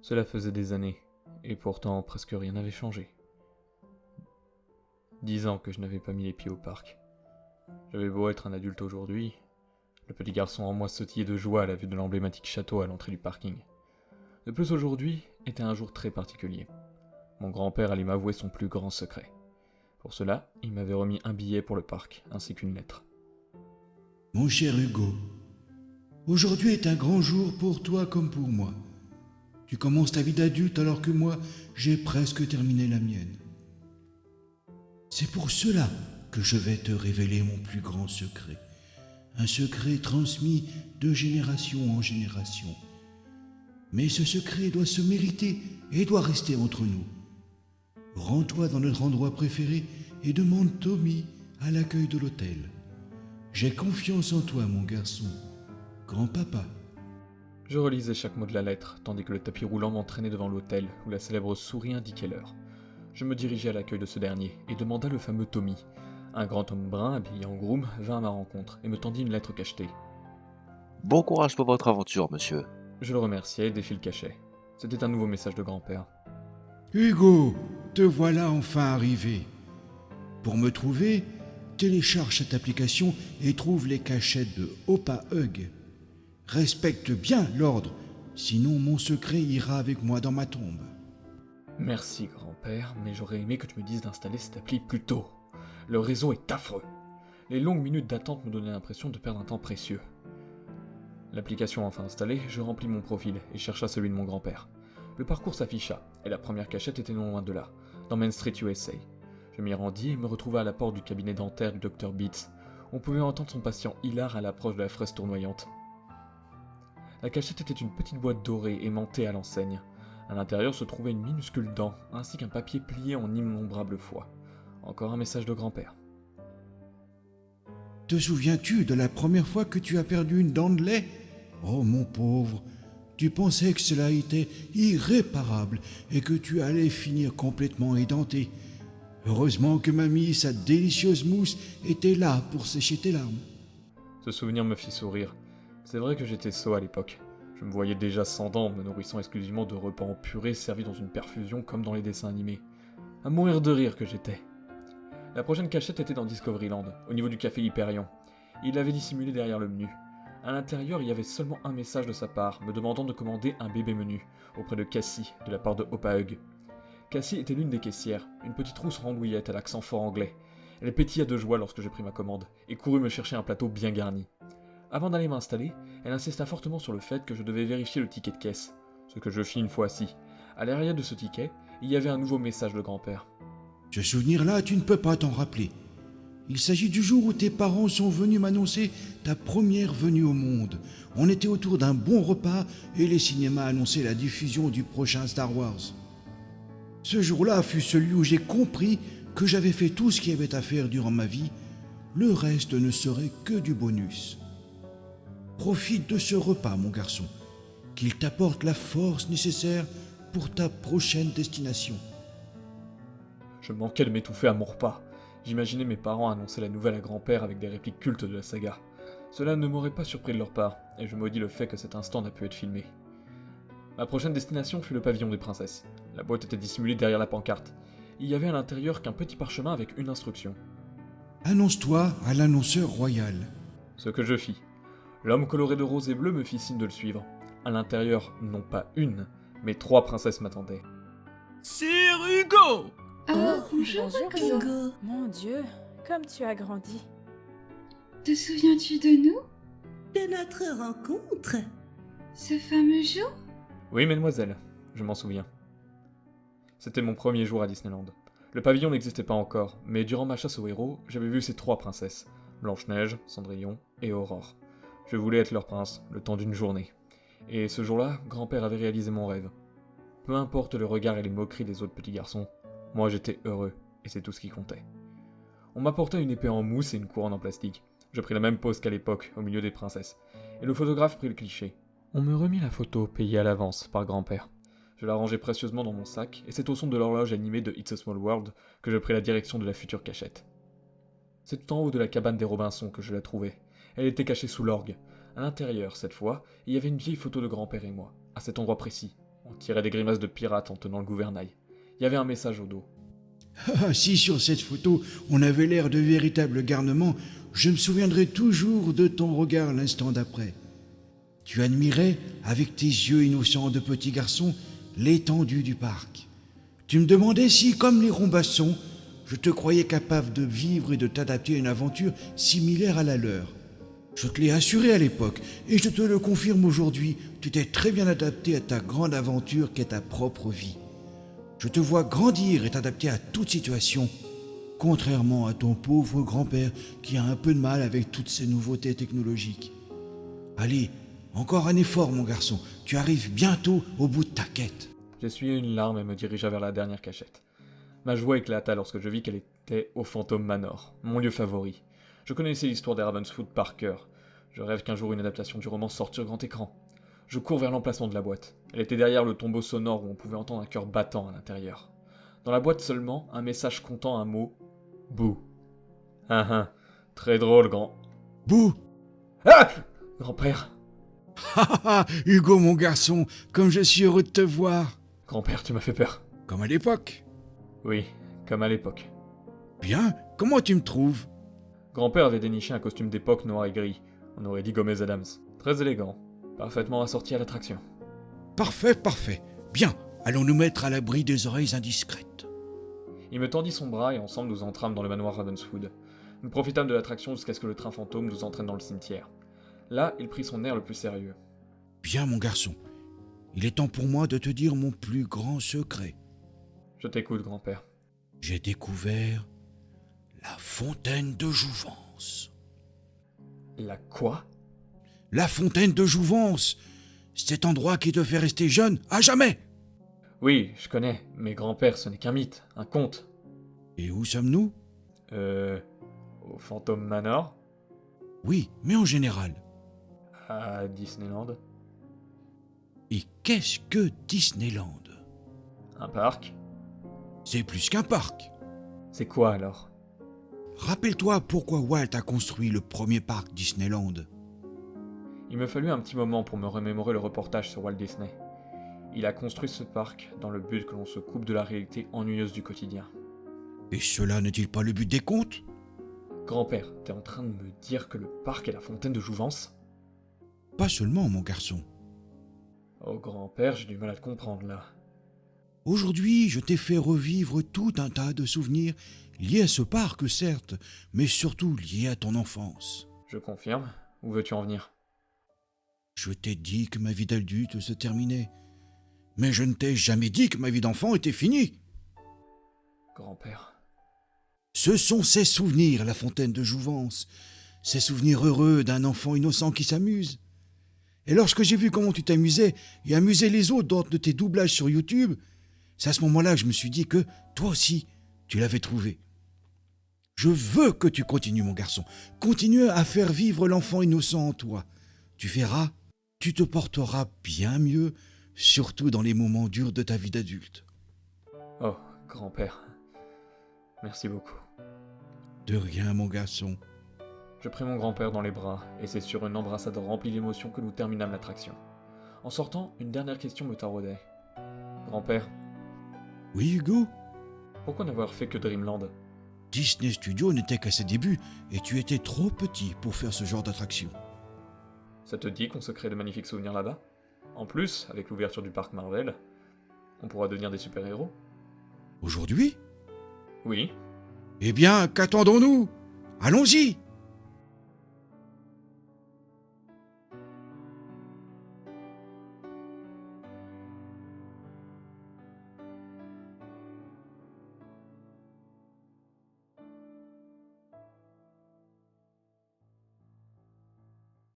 Cela faisait des années, et pourtant presque rien n'avait changé. 10 ans que je n'avais pas mis les pieds au parc. J'avais beau être un adulte aujourd'hui, le petit garçon en moi sautillait de joie à la vue de l'emblématique château à l'entrée du parking. De plus, aujourd'hui était un jour très particulier. Mon grand-père allait m'avouer son plus grand secret. Pour cela, il m'avait remis un billet pour le parc, ainsi qu'une lettre. Mon cher Hugo, aujourd'hui est un grand jour pour toi comme pour moi. Tu commences ta vie d'adulte alors que moi, j'ai presque terminé la mienne. C'est pour cela que je vais te révéler mon plus grand secret. Un secret transmis de génération en génération. Mais ce secret doit se mériter et doit rester entre nous. Rends-toi dans notre endroit préféré et demande Tommy à l'accueil de l'hôtel. J'ai confiance en toi, mon garçon. Grand-papa. Je relisais chaque mot de la lettre, tandis que le tapis roulant m'entraînait devant l'hôtel, où la célèbre souris indiquait l'heure. Je me dirigeai à l'accueil de ce dernier, et demanda le fameux Tommy. Un grand homme brun, habillé en groom, vint à ma rencontre, et me tendit une lettre cachetée. Bon courage pour votre aventure, monsieur. Je le remerciai et défis le cachet. C'était un nouveau message de grand-père. Hugo, te voilà enfin arrivé. Pour me trouver, télécharge cette application et trouve les cachettes de Opa Hug. Respecte bien l'ordre, sinon mon secret ira avec moi dans ma tombe. Merci grand-père, mais j'aurais aimé que tu me dises d'installer cette appli plus tôt. Le réseau est affreux. Les longues minutes d'attente me donnaient l'impression de perdre un temps précieux. L'application enfin installée, je remplis mon profil et chercha celui de mon grand-père. Le parcours s'afficha, et la première cachette était non loin de là, dans Main Street USA. Je m'y rendis et me retrouvai à la porte du cabinet dentaire du Dr Beats. On pouvait entendre son patient hilar à l'approche de la fraise tournoyante. La cachette était une petite boîte dorée aimantée à l'enseigne. À l'intérieur se trouvait une minuscule dent, ainsi qu'un papier plié en innombrables fois. Encore un message de grand-père. Te souviens-tu de la première fois que tu as perdu une dent de lait? Oh mon pauvre, tu pensais que cela était irréparable et que tu allais finir complètement édenté. Heureusement que mamie, sa délicieuse mousse, était là pour sécher tes larmes. Ce souvenir me fit sourire. C'est vrai que j'étais sot à l'époque. Je me voyais déjà sans dents, me nourrissant exclusivement de repas en purée servis dans une perfusion comme dans les dessins animés. À mourir de rire que j'étais. La prochaine cachette était dans Discoveryland, au niveau du café Hyperion. Il l'avait dissimulé derrière le menu. À l'intérieur, il y avait seulement un message de sa part, me demandant de commander un bébé menu, auprès de Cassie, de la part de Opa Hug. Cassie était l'une des caissières, une petite rousse randouillette à l'accent fort anglais. Elle pétilla de joie lorsque j'ai pris ma commande, et courut me chercher un plateau bien garni. Avant d'aller m'installer, elle insista fortement sur le fait que je devais vérifier le ticket de caisse, ce que je fis une fois assis. À l'arrière de ce ticket, il y avait un nouveau message de grand-père. Ce souvenir-là, tu ne peux pas t'en rappeler. Il s'agit du jour où tes parents sont venus m'annoncer ta première venue au monde. On était autour d'un bon repas et les cinémas annonçaient la diffusion du prochain Star Wars. Ce jour-là fut celui où j'ai compris que j'avais fait tout ce qu'il y avait à faire durant ma vie. Le reste ne serait que du bonus. Profite de ce repas, mon garçon, qu'il t'apporte la force nécessaire pour ta prochaine destination. Je manquais de m'étouffer à mon repas. J'imaginais mes parents annoncer la nouvelle à grand-père avec des répliques cultes de la saga. Cela ne m'aurait pas surpris de leur part, et je maudis le fait que cet instant n'a pu être filmé. Ma prochaine destination fut le pavillon des princesses. La boîte était dissimulée derrière la pancarte. Il y avait à l'intérieur qu'un petit parchemin avec une instruction. Annonce-toi à l'annonceur royal. Ce que je fis. L'homme coloré de rose et bleu me fit signe de le suivre. À l'intérieur, non pas une, mais 3 princesses m'attendaient. Sir Hugo! Oh, bonjour Hugo. Hugo. Mon Dieu, comme tu as grandi. Te souviens-tu de nous? De notre rencontre? Ce fameux jour? Oui, mademoiselle, je m'en souviens. C'était mon premier jour à Disneyland. Le pavillon n'existait pas encore, mais durant ma chasse aux héros, j'avais vu ces 3 princesses, Blanche-Neige, Cendrillon et Aurore. Je voulais être leur prince, le temps d'une journée. Et ce jour-là, grand-père avait réalisé mon rêve. Peu importe le regard et les moqueries des autres petits garçons, moi j'étais heureux, et c'est tout ce qui comptait. On m'apporta une épée en mousse et une couronne en plastique. Je pris la même pose qu'à l'époque, au milieu des princesses. Et le photographe prit le cliché. On me remit la photo, payée à l'avance, par grand-père. Je la rangeai précieusement dans mon sac, et c'est au son de l'horloge animée de It's a Small World que je pris la direction de la future cachette. C'est tout en haut de la cabane des Robinson que je la trouvai. Elle était cachée sous l'orgue. À l'intérieur, cette fois, il y avait une vieille photo de grand-père et moi, à cet endroit précis. On tirait des grimaces de pirates en tenant le gouvernail. Il y avait un message au dos. Ah, si sur cette photo on avait l'air de véritables garnements, je me souviendrai toujours de ton regard l'instant d'après. Tu admirais, avec tes yeux innocents de petit garçon, l'étendue du parc. Tu me demandais si, comme les Rombassons, je te croyais capable de vivre et de t'adapter à une aventure similaire à la leur. Je te l'ai assuré à l'époque, et je te le confirme aujourd'hui, tu t'es très bien adapté à ta grande aventure qu'est ta propre vie. Je te vois grandir et t'adapter à toute situation, contrairement à ton pauvre grand-père qui a un peu de mal avec toutes ces nouveautés technologiques. Allez, encore un effort mon garçon, tu arrives bientôt au bout de ta quête. J'essuyai une larme et me dirigea vers la dernière cachette. Ma joie éclata lorsque je vis qu'elle était au Phantom Manor, mon lieu favori. Je connaissais l'histoire des Ravenswood par cœur. Je rêve qu'un jour une adaptation du roman sorte sur grand écran. Je cours vers l'emplacement de la boîte. Elle était derrière le tombeau sonore où on pouvait entendre un cœur battant à l'intérieur. Dans la boîte seulement, un message comptant un mot « Bouh ». Très drôle, grand... Bouh! Ah! Grand-père. Hugo mon garçon, comme je suis heureux de te voir. Grand-père, tu m'as fait peur. Comme à l'époque. Oui, comme à l'époque. Bien, comment tu me trouves? Grand-père avait déniché un costume d'époque noir et gris. On aurait dit Gomez Adams. Très élégant. Parfaitement assorti à l'attraction. Parfait, parfait. Bien, allons nous mettre à l'abri des oreilles indiscrètes. Il me tendit son bras et ensemble nous entrâmes dans le manoir Ravenswood. Nous profitâmes de l'attraction jusqu'à ce que le train fantôme nous entraîne dans le cimetière. Là, il prit son air le plus sérieux. Bien, mon garçon. Il est temps pour moi de te dire mon plus grand secret. Je t'écoute, grand-père. J'ai découvert la fontaine de Jouvence. La quoi? La fontaine de Jouvence, cet endroit qui te fait rester jeune à jamais. Oui, je connais, mais grand-père, ce n'est qu'un mythe, un conte. Et où sommes-nous? Au Phantom Manor? Oui, mais en général. À Disneyland? Et qu'est-ce que Disneyland? Un parc? C'est plus qu'un parc. C'est quoi alors? Rappelle-toi pourquoi Walt a construit le premier parc Disneyland. Il me fallut un petit moment pour me remémorer le reportage sur Walt Disney. Il a construit ce parc dans le but que l'on se coupe de la réalité ennuyeuse du quotidien. Et cela n'est-il pas le but des contes? Grand-père, t'es en train de me dire que le parc est la fontaine de Jouvence? Pas seulement, mon garçon. Oh grand-père, j'ai du mal à te comprendre là. Aujourd'hui, je t'ai fait revivre tout un tas de souvenirs liés à ce parc, certes, mais surtout liés à ton enfance. Je confirme. Où veux-tu en venir? Je t'ai dit que ma vie d'adulte se terminait. Mais je ne t'ai jamais dit que ma vie d'enfant était finie. Grand-père. Ce sont ces souvenirs, la fontaine de Jouvence. Ces souvenirs heureux d'un enfant innocent qui s'amuse. Et lorsque j'ai vu comment tu t'amusais et amusais les autres dans de tes doublages sur YouTube, c'est à ce moment-là que je me suis dit que, toi aussi, tu l'avais trouvé. Je veux que tu continues, mon garçon. Continue à faire vivre l'enfant innocent en toi. Tu verras, tu te porteras bien mieux, surtout dans les moments durs de ta vie d'adulte. Oh, grand-père. Merci beaucoup. De rien, mon garçon. Je pris mon grand-père dans les bras, et c'est sur une embrassade remplie d'émotions que nous terminâmes l'attraction. En sortant, une dernière question me taraudait. Grand-père, Oui, Hugo? pourquoi n'avoir fait que Dreamland? Disney Studios n'était qu'à ses débuts, et tu étais trop petit pour faire ce genre d'attraction. Ça te dit qu'on se crée de magnifiques souvenirs là-bas? En plus, avec l'ouverture du parc Marvel, on pourra devenir des super-héros? Aujourd'hui? Oui. Eh bien, qu'attendons-nous? Allons-y!